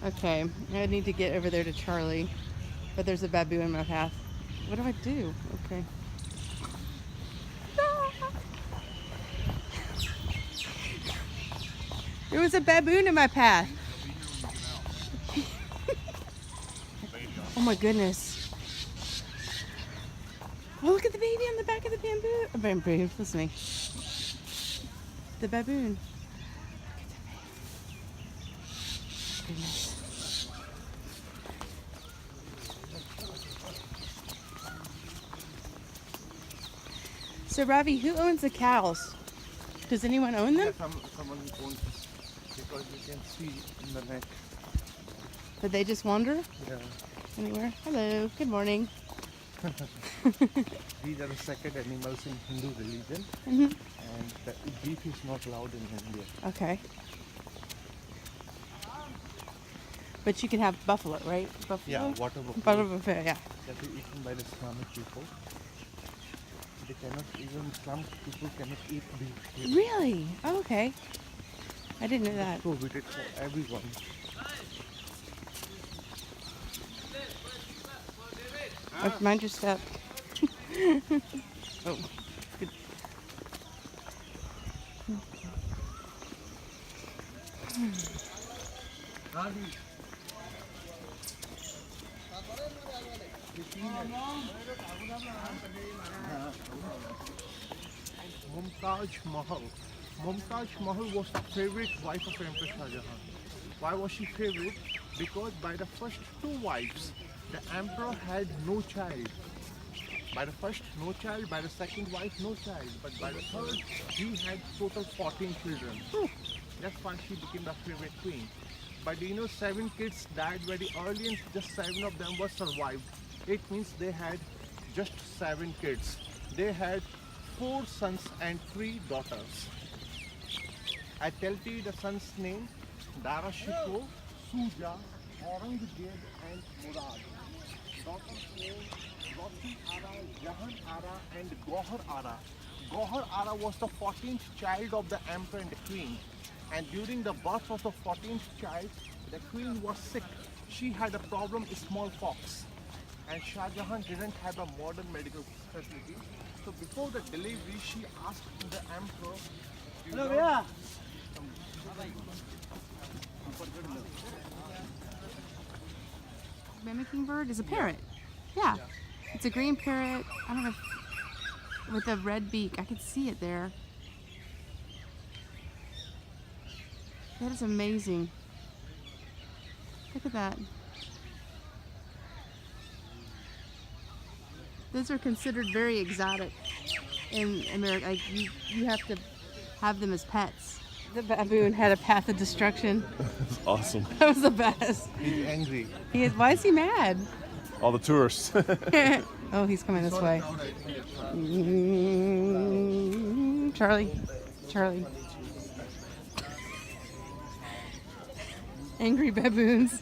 Okay, I need to get over there to Charlie, but there's a baboon in my path. What do I do? Okay. There was a baboon in my path. Oh my goodness. Oh, look at the baby on the back of the bamboo. Bamboo, listen to me. The baboon. Goodness. So, Ravi, who owns the cows? Does anyone own them? Someone owns because you can see in the neck. Did they just wander Yeah. anywhere? Hello, good morning. These are the sacred animals in Hindu religion, Mhm. and the beef is not allowed in India. Okay. But you can have buffalo, right? Buffalo? Yeah, water buffalo Buffalo, yeah. that is eaten by the Islamic people. They cannot, even Islamic people cannot eat beef here. Really? Oh, okay. I didn't know that. Prohibited for everyone. Oh, mind your step. Oh, good. Mumtaz Mahal. Mumtaz Mahal was the favorite wife of Empress Shah Jahan. Why was she favorite? Because by the first two wives, the emperor had no child. By the first, no child. By the second wife, no child. But by the third, he had total 14 children. That's why she became the favorite queen. But 7 kids died very early and just 7 of them were survived. It means they had just 7 kids. They had 4 sons and 3 daughters. I tell you the sons' name: Dara Shikoh, Suja, Aurangzeb and Murad. Daughters' name: Roshni Ara, Jahan Ara and Gohar Ara. Gohar Ara was the 14th child of the emperor and the queen. And during the birth of the 14th child, the queen was sick. She had a problem, smallpox. And Shah Jahan didn't have a modern medical facility. So before the delivery, she asked the emperor, "Hello, yeah." Mimicking bird is a parrot. Yeah. It's a green parrot. I don't know if, with a red beak. I could see it there. That is amazing. Look at that. Those are considered very exotic in America. Like you have to have them as pets. The baboon had a path of destruction. It's awesome. That was the best. He's angry. Why is he mad? All the tourists. Oh, he's coming this way. Charlie. Charlie. Angry baboons.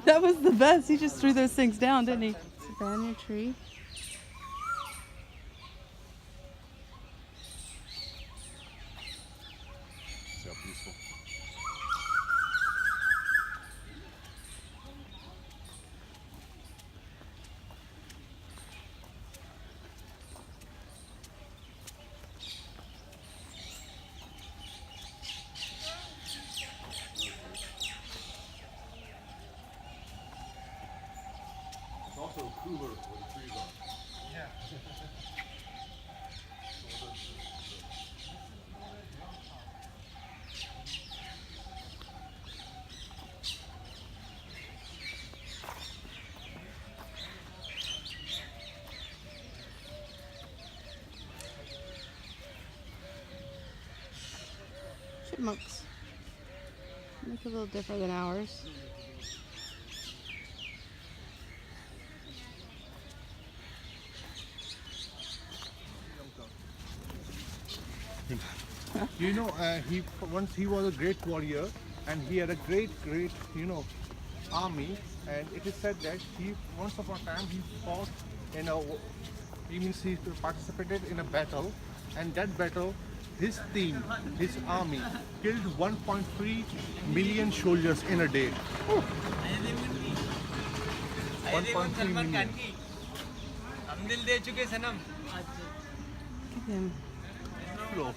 That was the best. He just threw those things down, didn't he? It's a banyan tree. See how peaceful. It's also cooler where the trees are. Yeah. Chipmunks. Look a little different than ours. He was a great warrior, and he had a great army. And it is said that he once upon a time he fought in a he participated in a battle, and that battle his team, his army, killed 1.3 million soldiers in a day. 1.3 million. Look at him. Flow.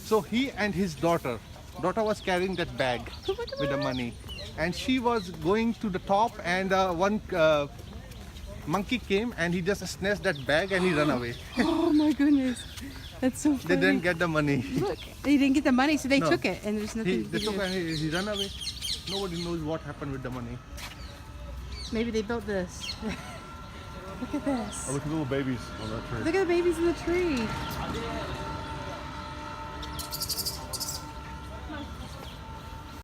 So he and his daughter was carrying that bag with the money, and she was going to the top, and one monkey came and he just snatched that bag and he ran away. Oh my goodness. That's so funny. They didn't get the money. Look, they didn't get the money, so they No. took it, and there's nothing They to took do. and he ran away. Nobody knows what happened with the money. Maybe they built this. Look at this. Oh, look at the little babies on that tree. Look at the babies in the tree.